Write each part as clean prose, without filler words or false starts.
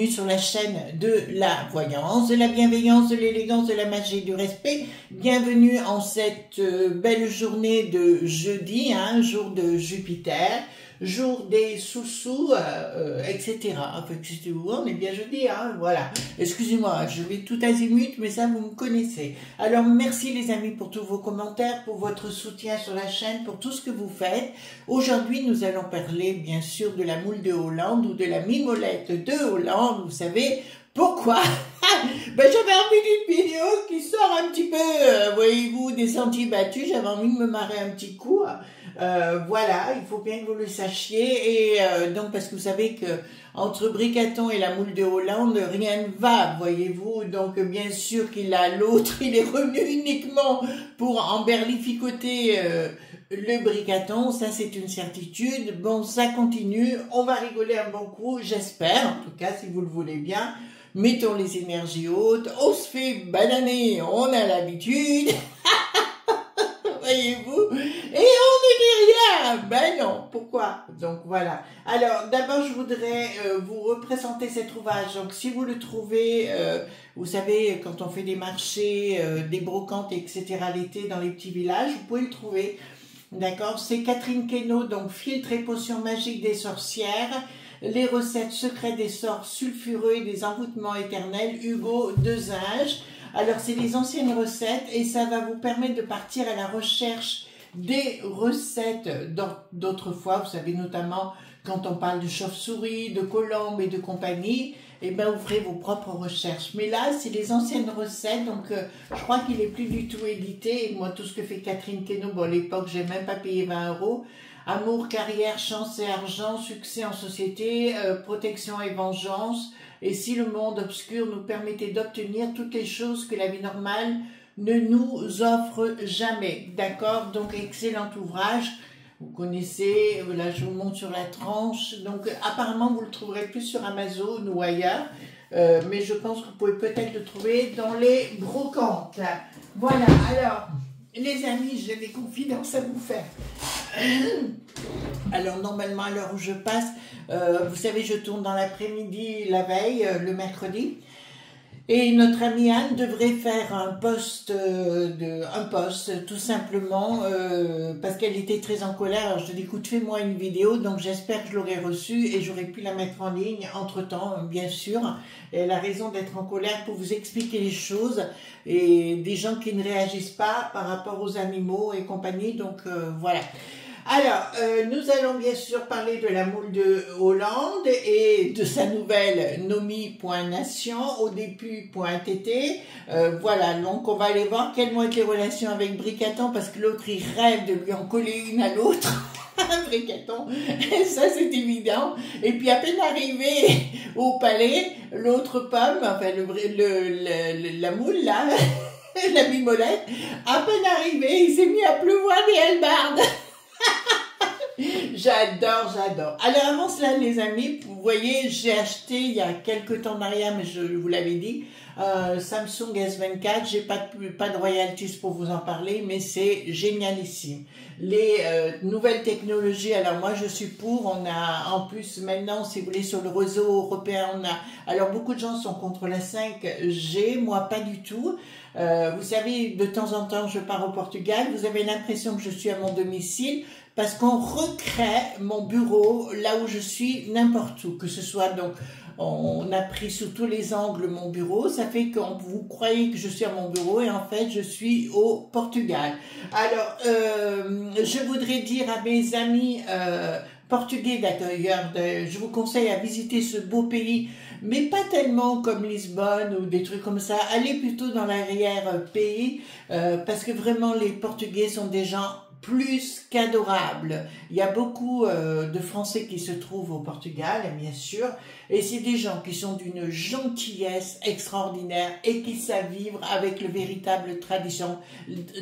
bienvenue sur la chaîne de la voyance, de la bienveillance, de l'élégance, de la magie, du respect. Bienvenue en cette belle journée de jeudi, hein, jour de Jupiter, jour des sous-sous, etc. Enfin, on est bien jeudi, hein, voilà. Excusez-moi, je vais tout azimut, mais ça, vous me connaissez. Alors, merci les amis pour tous vos commentaires, pour votre soutien sur la chaîne, pour tout ce que vous faites. Aujourd'hui, nous allons parler, bien sûr, de la moule de Hollande ou de la mimolette de Hollande. Vous savez pourquoi? Ben, j'avais envie d'une vidéo qui sort un petit peu, voyez-vous, des sentiers battus. J'avais envie de me marrer un petit coup. Voilà, il faut bien que vous le sachiez. Et donc, parce que vous savez que entre Bricaton et la moule de Hollande, rien ne va, voyez-vous. Donc, bien sûr qu'il a l'autre, il est revenu uniquement pour emberlificoter le Bricaton. Ça, c'est une certitude. Bon, ça continue. On va rigoler un bon coup, j'espère. En tout cas, si vous le voulez bien. Mettons les énergies hautes. On se fait bananer, on a l'habitude. Voyez-vous, et on ne dit rien. Ben non, pourquoi? Donc voilà. Alors d'abord je voudrais vous représenter cet ouvrage. Donc si vous le trouvez, vous savez, quand on fait des marchés, des brocantes, etc. l'été dans les petits villages, vous pouvez le trouver. D'accord? C'est Catherine Queneau, donc Filtre et potions magiques des sorcières. Les recettes secrets des sorts sulfureux et des envoûtements éternels, Hugo Dezinge. Alors, c'est les anciennes recettes et ça va vous permettre de partir à la recherche des recettes d'autrefois. Vous savez, notamment quand on parle de chauve-souris, de colombes et de compagnie, eh ben, vous ferez vos propres recherches. Mais là, c'est les anciennes recettes, donc je crois qu'il n'est plus du tout édité. Et moi, tout ce que fait Catherine Queneau, bon, à l'époque, j'ai même pas payé 20 €. Amour, carrière, chance et argent, succès en société, protection et vengeance. Et si le monde obscur nous permettait d'obtenir toutes les choses que la vie normale ne nous offre jamais. D'accord? Donc, excellent ouvrage. Vous connaissez, là je vous montre sur la tranche. Donc, apparemment, vous le trouverez plus sur Amazon ou ailleurs. Mais je pense que vous pouvez peut-être le trouver dans les brocantes. Voilà, alors, les amis, j'ai des confidences à vous faire. Alors normalement à l'heure où je passe, vous savez, je tourne dans l'après-midi la veille, le mercredi, et notre amie Anne devrait faire un post tout simplement parce qu'elle était très en colère. Alors je lui ai dit, écoute, fais-moi une vidéo, donc j'espère que je l'aurai reçue et j'aurai pu la mettre en ligne entre-temps, bien sûr. Et elle a raison d'être en colère pour vous expliquer les choses et des gens qui ne réagissent pas par rapport aux animaux et compagnie, donc voilà. Alors, nous allons bien sûr parler de la moule de Hollande et de sa nouvelle Nomi.nation, odpu.tt. Voilà, donc on va aller voir quelles vont être les relations avec Bricaton, parce que l'autre, il rêve de lui en coller une à l'autre. Bricaton, ça c'est évident. Et puis à peine arrivé au palais, l'autre pomme, enfin la moule là, la mimolette, à peine arrivé, il s'est mis à pleuvoir des hallebardes. J'adore, j'adore. Alors avant cela les amis, vous voyez, j'ai acheté il y a quelques temps derrière, mais je vous l'avais dit, Samsung S24, j'ai pas de royalties pour vous en parler, mais c'est génialissime. Les nouvelles technologies, alors moi je suis pour, on a en plus maintenant, si vous voulez, sur le réseau européen, on a, alors beaucoup de gens sont contre la 5G, moi pas du tout. Vous savez, de temps en temps je pars au Portugal, vous avez l'impression que je suis à mon domicile, parce qu'on recrée mon bureau là où je suis, n'importe où, que ce soit donc, on a pris sous tous les angles mon bureau, ça fait que vous croyez que je suis à mon bureau et en fait je suis au Portugal. Alors, je voudrais dire à mes amis portugais d'ailleurs, je vous conseille à visiter ce beau pays, mais pas tellement comme Lisbonne ou des trucs comme ça, allez plutôt dans l'arrière-pays, parce que vraiment les Portugais sont des gens plus qu'adorable. Il y a beaucoup de Français qui se trouvent au Portugal, bien sûr, et c'est des gens qui sont d'une gentillesse extraordinaire et qui savent vivre avec le véritable tradition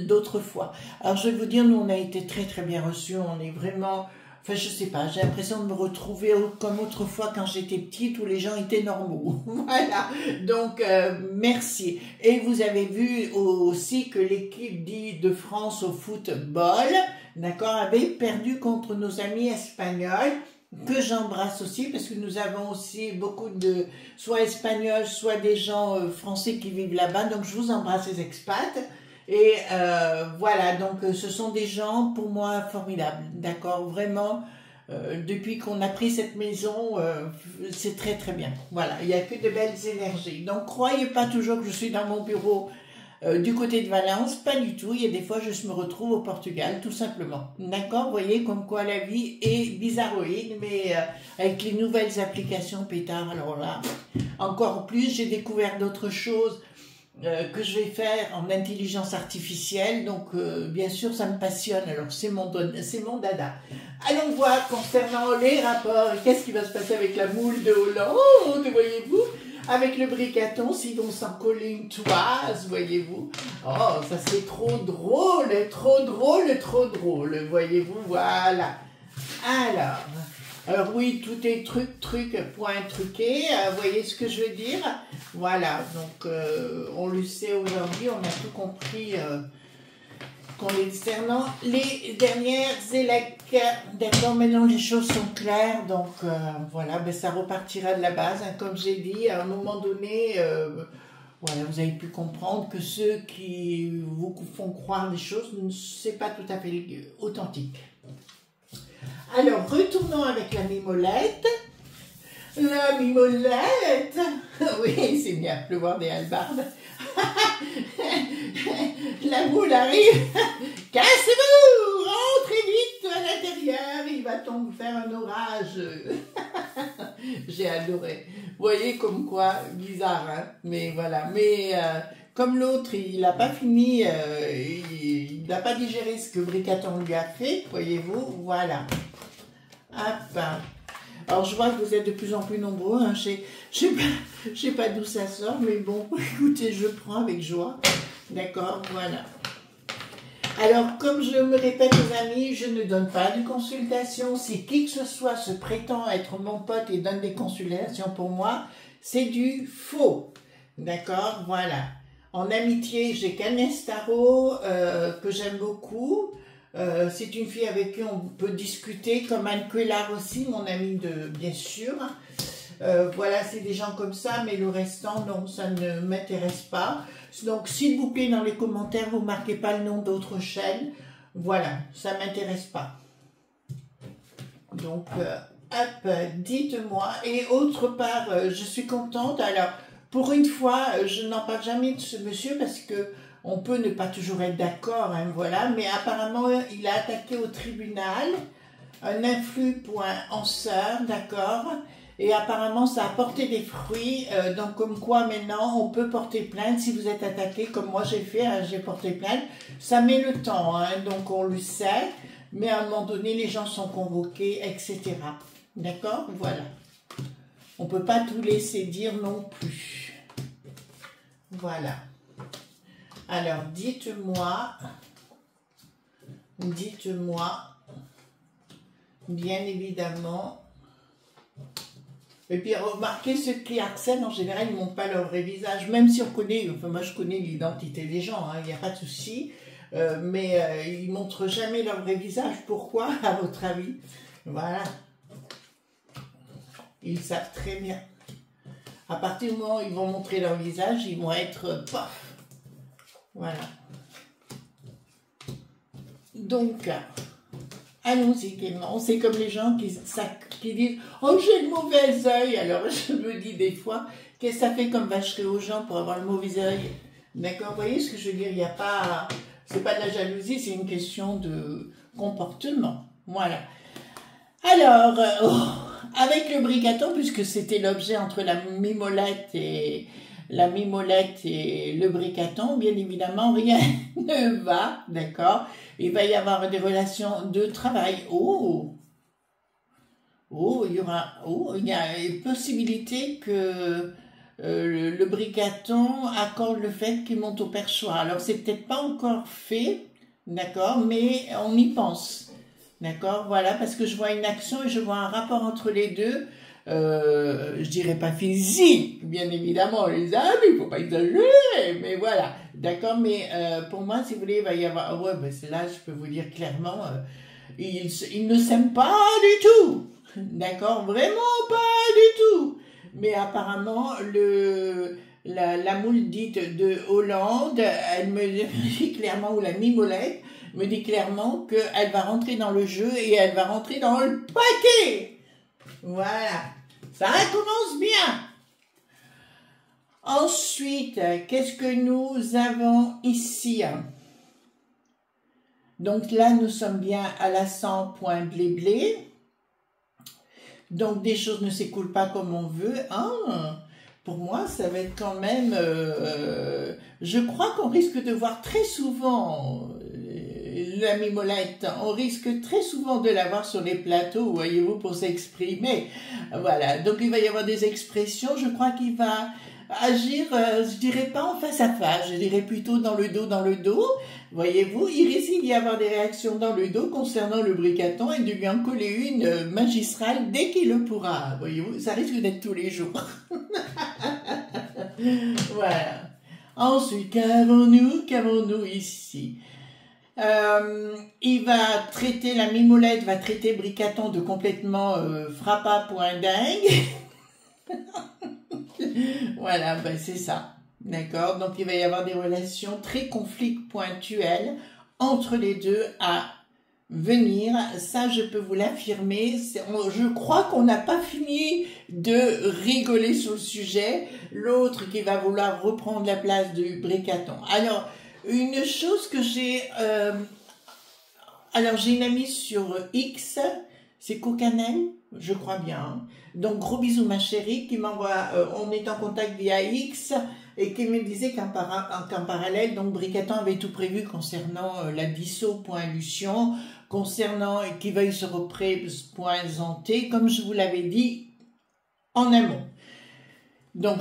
d'autrefois. Alors je vais vous dire, nous on a été très très bien reçus, on est vraiment... Enfin, je sais pas, j'ai l'impression de me retrouver comme autrefois quand j'étais petite où les gens étaient normaux. Voilà, donc merci. Et vous avez vu aussi que l'équipe de France au football, d'accord, avait perdu contre nos amis espagnols. que j'embrasse aussi, parce que nous avons aussi beaucoup de, soit espagnols, soit des gens français qui vivent là-bas, donc je vous embrasse les expats. Et voilà, donc ce sont des gens pour moi formidables, d'accord, vraiment. Depuis qu'on a pris cette maison, c'est très très bien. Voilà, il n'y a que de belles énergies. Donc croyez pas toujours que je suis dans mon bureau du côté de Valence, pas du tout. Il y a des fois je me retrouve au Portugal, tout simplement. D'accord, vous voyez comme quoi la vie est bizarroïde, mais avec les nouvelles applications pétard, alors là, encore plus, j'ai découvert d'autres choses que je vais faire en intelligence artificielle, donc bien sûr ça me passionne, alors c'est mon dada. Allons voir concernant les rapports, qu'est-ce qui va se passer avec la moule de Hollande, voyez-vous, avec le bricaton, si on s'en collait une toise, voyez-vous. Oh, ça c'est trop drôle, voyez-vous, voilà. Alors oui, tout est point truqué, vous voyez ce que je veux dire? Voilà, donc on le sait aujourd'hui, on a tout compris concernant les dernières élections. D'accord, maintenant les choses sont claires, donc voilà, ben, ça repartira de la base, hein, comme j'ai dit, à un moment donné, voilà, vous avez pu comprendre que ceux qui vous font croire des choses, c'est pas tout à fait authentique. Alors, retournons avec la mimolette. La mimolette. Oui, c'est bien, pleuvoir des hallebardes. La moule arrive. Cassez-vous, rentrez vite à l'intérieur, il va donc faire un orage. J'ai adoré. Vous voyez comme quoi, bizarre, hein? Mais voilà, mais... comme l'autre, il n'a pas fini, il n'a pas digéré ce que Bricaton lui a fait, voyez-vous, voilà. Hop. Alors je vois que vous êtes de plus en plus nombreux, hein. Je sais pas d'où ça sort, mais bon, écoutez, je prends avec joie. D'accord, voilà. Alors, comme je me répète aux amis, je ne donne pas de consultation. Si qui que ce soit se prétend être mon pote et donne des consultations pour moi, c'est du faux. D'accord, voilà. En amitié, j'ai Canès Tarot, que j'aime beaucoup. C'est une fille avec qui on peut discuter, comme Anne Cuellar aussi, mon amie de bien sûr. Voilà, c'est des gens comme ça, mais le restant, non, ça ne m'intéresse pas. Donc, s'il vous plaît, dans les commentaires, vous ne marquez pas le nom d'autres chaînes. Voilà, ça ne m'intéresse pas. Donc, hop, dites-moi. Et autre part, je suis contente. Alors, pour une fois, je n'en parle jamais de ce monsieur parce que on peut ne pas toujours être d'accord, hein, voilà. Mais apparemment, il a attaqué au tribunal un influx.anceur, d'accord. Et apparemment, ça a porté des fruits. Donc, comme quoi, maintenant, on peut porter plainte si vous êtes attaqué, comme moi j'ai fait, hein, j'ai porté plainte. Ça met le temps, hein, donc on le sait. Mais à un moment donné, les gens sont convoqués, etc. D'accord? Voilà. On ne peut pas tout laisser dire non plus. Voilà. Alors, dites-moi, bien évidemment. Et puis, remarquez, ceux qui harcèlent, en général, ils ne montrent pas leur vrai visage. Même si on connaît, enfin, moi je connais l'identité des gens, il n'y a pas de souci. Mais ils ne montrent jamais leur vrai visage. Pourquoi, à votre avis? Voilà. Ils savent très bien. À partir du moment où ils vont montrer leur visage, ils vont être paf. Voilà. Donc, allons-y, Clément. C'est comme les gens qui disent « Oh, j'ai le mauvais œil !» Alors, je me dis des fois, qu'est-ce que ça fait comme vacherie aux gens pour avoir le mauvais œil? D'accord, vous voyez ce que je veux dire? Il n'y a pas... C'est pas de la jalousie, c'est une question de comportement. Voilà. Alors, avec le bricaton, puisque c'était l'objet entre la mimolette et le bricaton, bien évidemment, rien ne va, d'accord? Il va y avoir des relations de travail. Il y a une possibilité que le bricaton accorde le fait qu'il monte au perchoir. Alors, c'est peut-être pas encore fait, d'accord, mais on y pense. D'accord, voilà, parce que je vois une action et je vois un rapport entre les deux. Je dirais pas physique, bien évidemment, les amis, il faut pas exagérer, mais voilà, d'accord, mais pour moi, si vous voulez, il va y avoir, ouais, ben là, je peux vous dire clairement, ils ne s'aiment pas du tout, D'accord? Vraiment pas du tout. Mais apparemment, la moule dite de Hollande, elle me dit clairement, ou la mimolette, me dit clairement qu'elle va rentrer dans le jeu et elle va rentrer dans le paquet. Voilà. Ça commence bien. Ensuite, qu'est-ce que nous avons ici? Donc là, nous sommes bien à la 100.blé. Donc des choses ne s'écoulent pas comme on veut. Hein? Pour moi, ça va être quand même... je crois qu'on risque de voir très souvent la mimolette. On risque très souvent de la voir sur les plateaux, voyez-vous, pour s'exprimer. Voilà, donc il va y avoir des expressions. Je crois qu'il va agir, je dirais pas en face à face, je dirais plutôt dans le dos, voyez-vous, il risque d'y avoir des réactions dans le dos concernant le bricaton et de lui en coller une magistrale dès qu'il le pourra, voyez-vous, ça risque d'être tous les jours. Voilà. Ensuite, qu'avons-nous ici? Il va traiter, la mimolette va traiter bricaton de complètement frappa point dingue. Voilà, ben c'est ça. D'accord? Donc il va y avoir des relations très conflictuelles entre les deux à venir. Ça, je peux vous l'affirmer. Je crois qu'on n'a pas fini de rigoler sur le sujet. L'autre qui va vouloir reprendre la place du bricaton. Alors, une chose que j'ai... alors, j'ai une amie sur X, c'est Cocanel, je crois bien. Hein. Donc, gros bisous ma chérie, qui m'envoie, on est en contact via X, et qui me disait qu'en parallèle, donc Bricaton avait tout prévu concernant la disso.lution, concernant qui veuille se représenter, comme je vous l'avais dit, en amont. Donc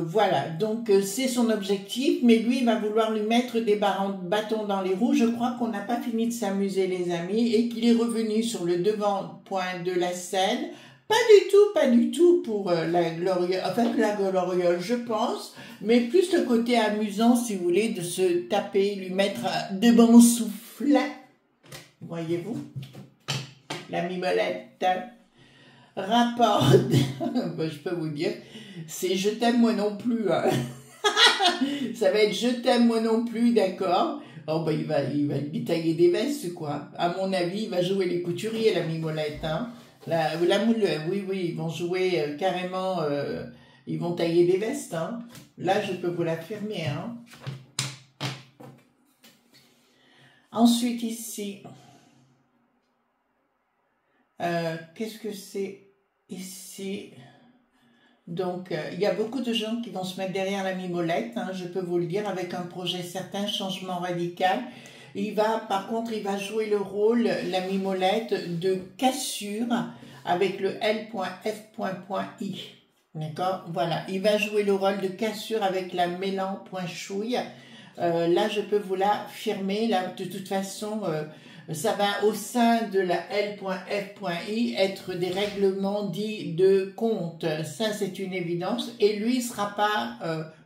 voilà, donc c'est son objectif, mais lui il va vouloir lui mettre des bâtons dans les roues. Je crois qu'on n'a pas fini de s'amuser les amis et qu'il est revenu sur le devant-point de la scène. Pas du tout pour la gloriole, enfin la gloriole je pense, mais plus le côté amusant si vous voulez de se taper, lui mettre de bons soufflets. Voyez-vous, la mimolette rapporte, ben, je peux vous dire, c'est je t'aime moi non plus. Hein. Ça va être je t'aime moi non plus, d'accord. Oh ben il va lui tailler des vestes quoi. À mon avis, il va jouer les couturiers la mimolette. Hein. La moule, oui, ils vont jouer carrément, ils vont tailler des vestes. Hein. Là, je peux vous l'affirmer. Hein. Ensuite ici, qu'est-ce que c'est ici? Donc, il y a beaucoup de gens qui vont se mettre derrière la mimolette, hein, je peux vous le dire, avec un projet certain, changement radical. Par contre, il va jouer le rôle, la mimolette, de cassure avec le L.F.I. D'accord? Voilà, il va jouer le rôle de cassure avec la mélan.chouille. Là, je peux vous l'affirmer, là, de toute façon... ça va au sein de la L.F.I être des règlements dits de compte. Ça, c'est une évidence. Et lui, il ne sera pas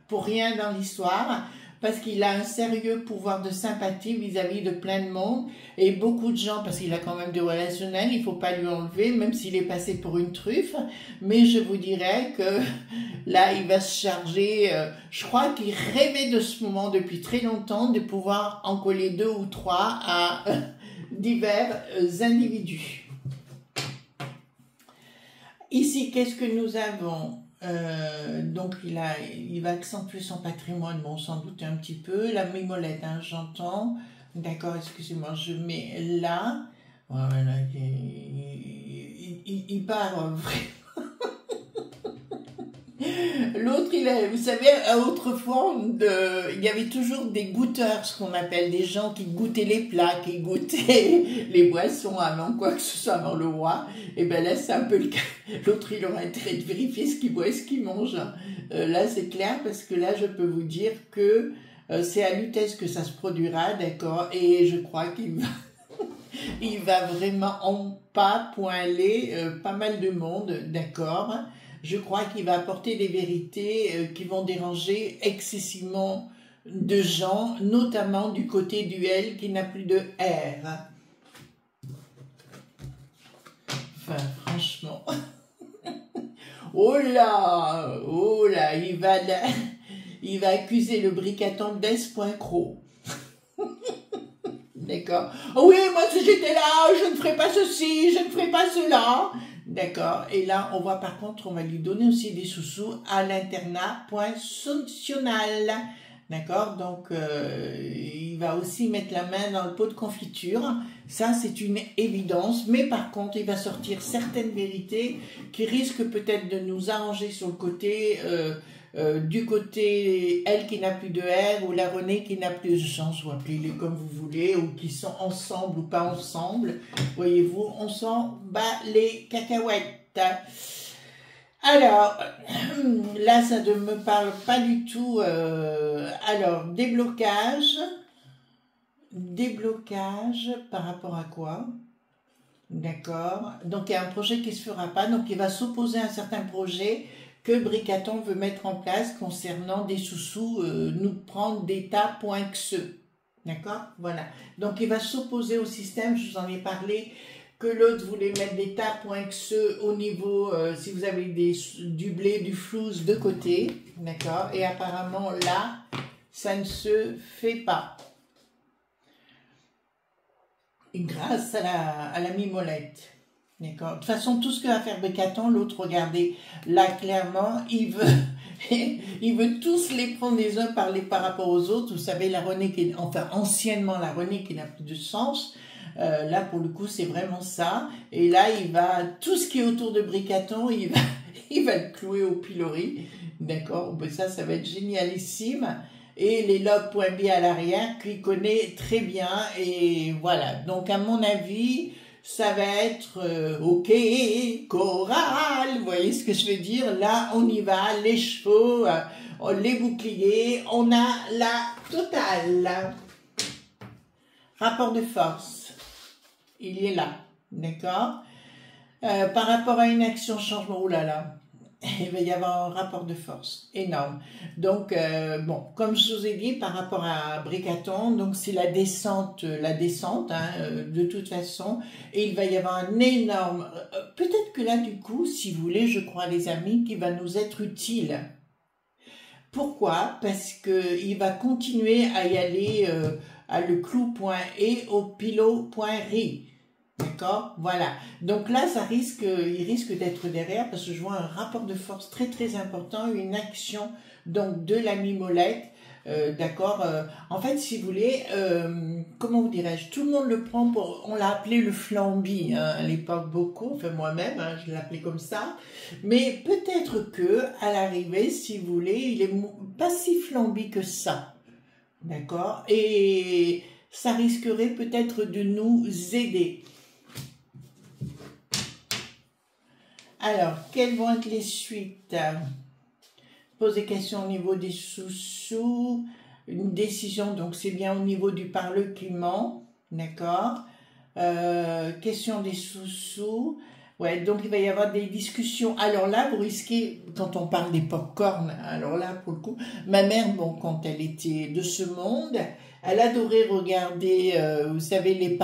pour rien dans l'histoire parce qu'il a un sérieux pouvoir de sympathie vis-à-vis de plein de monde. Et beaucoup de gens, parce qu'il a quand même du relationnel, il ne faut pas lui enlever, même s'il est passé pour une truffe. Mais je vous dirais que là, il va se charger. Je crois qu'il rêvait de ce moment depuis très longtemps, de pouvoir en coller 2 ou 3 à... divers individus. Ici, qu'est-ce que nous avons? Donc, il va accentuer son patrimoine, bon, sans doute un petit peu. La mimolette, hein, j'entends. D'accord, excusez-moi, je mets là. Voilà, il part vraiment. L'autre, vous savez, autrefois, il y avait toujours des goûteurs, ce qu'on appelle des gens qui goûtaient les plats, qui goûtaient les boissons avant quoi que ce soit, avant le roi. Et bien là, c'est un peu le cas. L'autre, il aura intérêt de vérifier ce qu'il boit et ce qu'il mange. Là, c'est clair, parce que là, je peux vous dire que c'est à Lutèce que ça se produira, d'accord. Et je crois qu'il va... il va vraiment en pas pointer pas mal de monde, d'accord. Je crois qu'il va apporter des vérités qui vont déranger excessivement de gens, notamment du côté du L qui n'a plus de R. Enfin, franchement. Oh là, il va accuser le bricaton d'espoincro. D'accord. Oh oui, moi si j'étais là, je ne ferais pas ceci, je ne ferais pas cela. D'accord. Et là, on voit par contre, on va lui donner aussi des sous-sous à l'internat poinçonnal. D'accord. Donc, il va aussi mettre la main dans le pot de confiture. Ça, c'est une évidence. Mais par contre, il va sortir certaines vérités qui risquent peut-être de nous arranger sur le côté... du côté elle qui n'a plus de R ou la Renée qui n'a plus de sens, ou appelez-les comme vous voulez, ou qui sont ensemble ou pas ensemble, voyez-vous, on s'en bat les cacahuètes. Alors, là ça ne me parle pas du tout, alors déblocage par rapport à quoi? D'accord, donc il y a un projet qui ne se fera pas, donc il va s'opposer à un certain projet que Bricaton veut mettre en place concernant des sous-sous, nous prendre d'état.xe. D'accord. Voilà. Donc il va s'opposer au système, je vous en ai parlé, que l'autre voulait mettre d'état.xe au niveau, si vous avez du blé, du flouze de côté. D'accord. Et apparemment là, ça ne se fait pas. Et grâce à la mimolette. D'accord. De toute façon, tout ce que va faire Bricaton, l'autre, regardez, là, clairement, il veut tous les prendre les uns par rapport aux autres. Vous savez, la Renée qui est, enfin, anciennement, la Renée qui n'a plus de sens. Là, pour le coup, c'est vraiment ça. Et là, tout ce qui est autour de Bricaton, il va le clouer au pilori. D'accord. Ben, ça va être génialissime. Et les lobes.b à l'arrière, qu'il connaît très bien. Et voilà. Donc, à mon avis, ça va être ok, chorale, vous voyez ce que je veux dire? Là, on y va, les chevaux, les boucliers, on a la totale. Rapport de force, il est là, d'accord? Par rapport à une action changement, oulala, il va y avoir un rapport de force énorme. Donc, bon, comme je vous ai dit, par rapport à Bricaton, donc c'est la descente, de toute façon, et il va y avoir un énorme... peut-être que là, du coup, si vous voulez, je crois, les amis, qui va nous être utile. Pourquoi? Parce qu'il va continuer à y aller à le clou.e au pilot.ri. D'accord. Voilà. Donc là, il risque d'être derrière parce que je vois un rapport de force très très important, une action donc de la mimolette. D'accord. En fait, si vous voulez, comment vous dirais-je, tout le monde le prend on l'a appelé le flambi à l'époque beaucoup, enfin moi-même, je l'appelais comme ça. Mais peut-être que à l'arrivée, si vous voulez, il est pas si flambi que ça. D'accord. Et ça risquerait peut-être de nous aider. Alors, quelles vont être les suites? Pose des questions au niveau des sous-sous. Une décision, donc c'est bien au niveau du parle qui ment. D'accord. Question des sous-sous. Ouais, donc il va y avoir des discussions. Alors là, vous risquez, quand on parle des pop-corn, alors là, pour le coup, ma mère, bon, quand elle était de ce monde, elle adorait regarder, vous savez,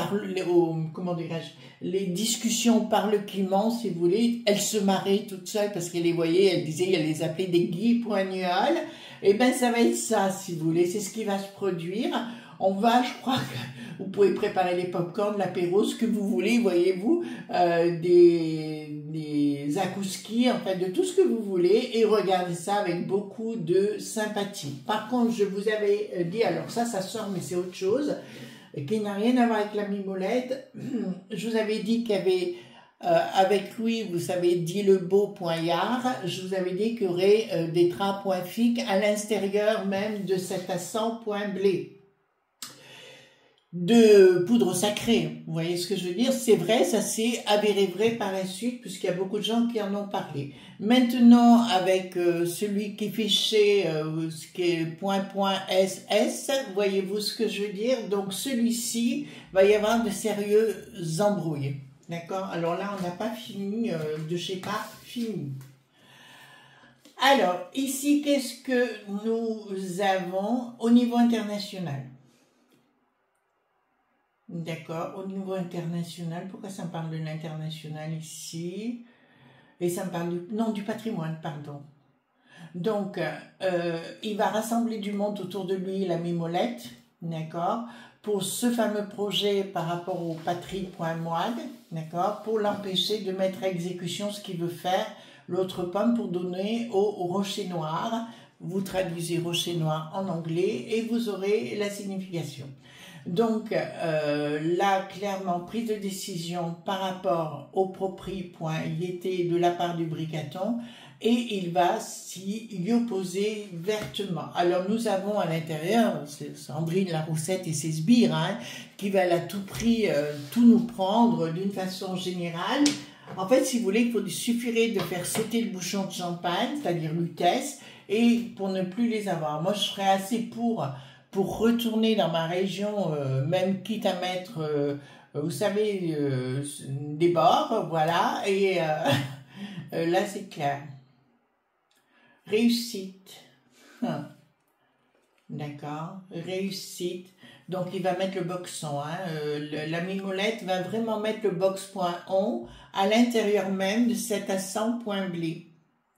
comment dirais-je, les discussions par le Clément, si vous voulez. Elle se marrait toute seule parce qu'elle les voyait, elle disait, elle les appelait des guy-poignuoles. Eh ben, ça va être ça, si vous voulez, c'est ce qui va se produire. On va, je crois que vous pouvez préparer les pop-corn, l'apéro, ce que vous voulez, voyez-vous, des akouskis, en fait, de tout ce que vous voulez, et regardez ça avec beaucoup de sympathie. Par contre, je vous avais dit, alors ça sort, mais c'est autre chose, qui n'a rien à voir avec la mimolette. Je vous avais dit qu'il y avait, avec Louis, vous savez, dit le beau.yard, je vous avais dit qu'il y aurait des traps.fic à l'intérieur même de cet assent.blé. De poudre sacrée, vous voyez ce que je veux dire? C'est vrai, ça s'est avéré vrai par la suite, puisqu'il y a beaucoup de gens qui en ont parlé. Maintenant, avec celui qui fichait, ce qui est .ss, voyez-vous ce que je veux dire? Donc celui-ci, va y avoir de sérieux embrouilles. D'accord? Alors là, on n'a pas fini, de chez pas fini. Alors, ici, qu'est-ce que nous avons au niveau international? D'accord. Au niveau international, pourquoi ça me parle de l'international ici? Et ça me parle non, du patrimoine, pardon. Donc, il va rassembler du monde autour de lui, la Mimolette, d'accord, pour ce fameux projet par rapport au patrie.moine, d'accord, pour l'empêcher de mettre à exécution ce qu'il veut faire, l'autre pomme, pour donner au rocher noir. Vous traduisez rocher noir en anglais et vous aurez la signification. Donc là, clairement, prise de décision par rapport au propri.yt de la part du Bricaton, et il va s'y opposer vertement. Alors nous avons à l'intérieur, c'est Sandrine Laroussette et ses sbires, hein, qui veulent à tout prix tout nous prendre d'une façon générale. En fait, si vous voulez, il suffirait de faire sauter le bouchon de champagne, c'est-à-dire l'UTES, et pour ne plus les avoir. Moi, je serais assez pour retourner dans ma région, même quitte à mettre, vous savez, des bords, voilà, et là, c'est clair. Réussite. D'accord, réussite. Donc, il va mettre le boxon. Hein. La Mimolette va vraiment mettre le box.on à l'intérieur même de cet accent point blé.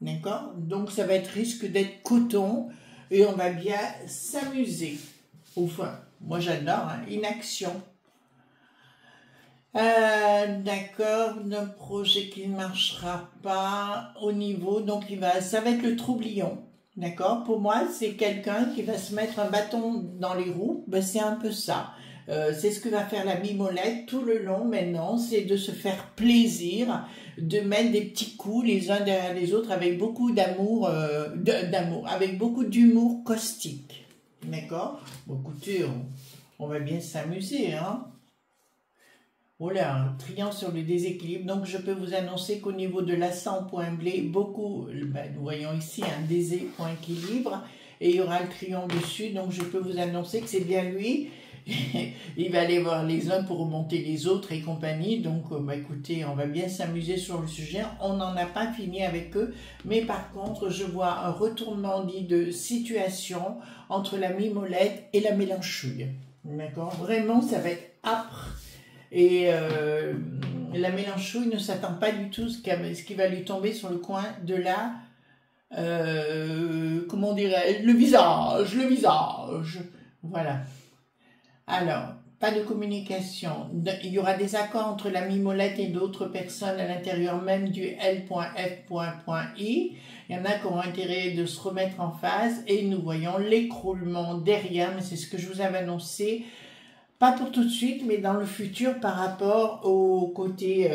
D'accord. Donc, ça va être risque d'être coton et on va bien s'amuser. Enfin, moi j'adore, hein. Inaction. D'accord, un projet qui ne marchera pas au niveau, donc ça va être le troublion. D'accord, pour moi c'est quelqu'un qui va se mettre un bâton dans les roues, ben, c'est un peu ça. C'est ce que va faire la Mimolette tout le long maintenant, c'est de se faire plaisir, de mettre des petits coups les uns derrière les autres avec beaucoup d'amour, avec beaucoup d'humour caustique. D'accord. Bon, écoutez, on va bien s'amuser, hein. Voilà, un triangle sur le déséquilibre. Donc, je peux vous annoncer qu'au niveau de l'accent point blé, beaucoup, ben, nous voyons ici un désé point équilibre, et il y aura le triangle dessus. Donc, je peux vous annoncer que c'est bien lui. Il va aller voir les uns pour remonter les autres et compagnie. Donc, bah, écoutez, on va bien s'amuser sur le sujet. On n'en a pas fini avec eux. Mais par contre, je vois un retournement dit de situation entre la Mimolette et la Mélenchouille. D'accord? Vraiment, ça va être âpre. Et la Mélenchouille ne s'attend pas du tout à ce qui va lui tomber sur le coin de la... comment dirais-je? Le visage. Voilà. Alors, pas de communication. Il y aura des accords entre la Mimolette et d'autres personnes à l'intérieur même du L.F.I. Il y en a qui auront intérêt de se remettre en phase et nous voyons l'écroulement derrière, mais c'est ce que je vous avais annoncé, pas pour tout de suite, mais dans le futur par rapport au côté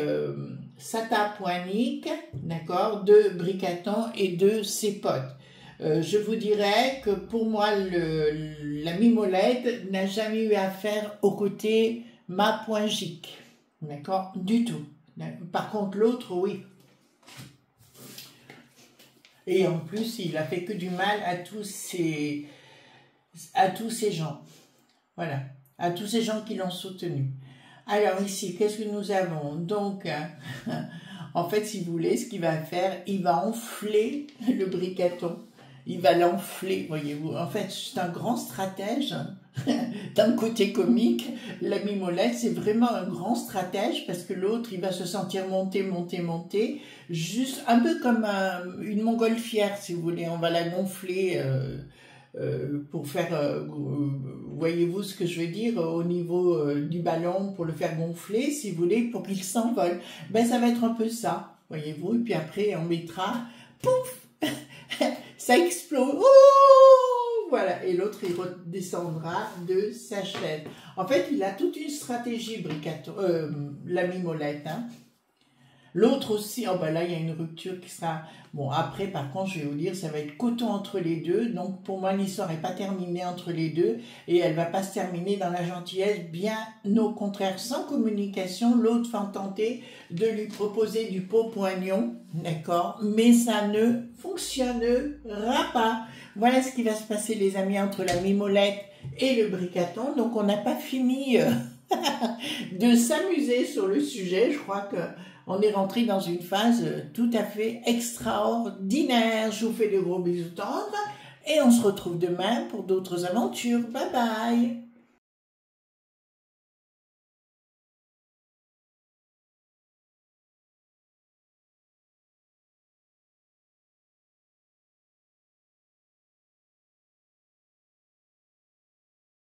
Sata.Nick, d'accord, de Bricaton et de ses potes. Je vous dirais que pour moi, la Mimolette n'a jamais eu affaire au côté ma.gic, d'accord, du tout. Par contre, l'autre, oui. Et en plus, il a fait que du mal à tous ces gens. Voilà, à tous ces gens qui l'ont soutenu. Alors ici, qu'est-ce que nous avons? Donc, en fait, si vous voulez, ce qu'il va faire, il va enfler le Bricaton. Il va l'enfler, voyez-vous. En fait, c'est un grand stratège. D'un côté comique, la Mimolette, c'est vraiment un grand stratège parce que l'autre, il va se sentir monter, juste un peu comme une montgolfière, si vous voulez. On va la gonfler pour faire, voyez-vous ce que je veux dire, au niveau du ballon, pour le faire gonfler, si vous voulez, pour qu'il s'envole. Ben, ça va être un peu ça, voyez-vous. Et puis après, on mettra, pouf, ça explose. Oh, voilà. Et l'autre, il redescendra de sa chaîne. En fait, il a toute une stratégie, Bricaton, la Mimolette, hein. L'autre aussi, oh ben là, il y a une rupture qui sera... Bon, après, par contre, je vais vous dire, ça va être coton entre les deux. Donc, pour moi, l'histoire n'est pas terminée entre les deux. Et elle ne va pas se terminer dans la gentillesse. Bien au contraire, sans communication, l'autre va tenter de lui proposer du pot poignon. D'accord? Mais ça ne fonctionnera pas. Voilà ce qui va se passer, les amis, entre la Mimolette et le Bricaton. Donc, on n'a pas fini de s'amuser sur le sujet. Je crois que... on est rentré dans une phase tout à fait extraordinaire. Je vous fais de gros bisous tendres et on se retrouve demain pour d'autres aventures. Bye bye!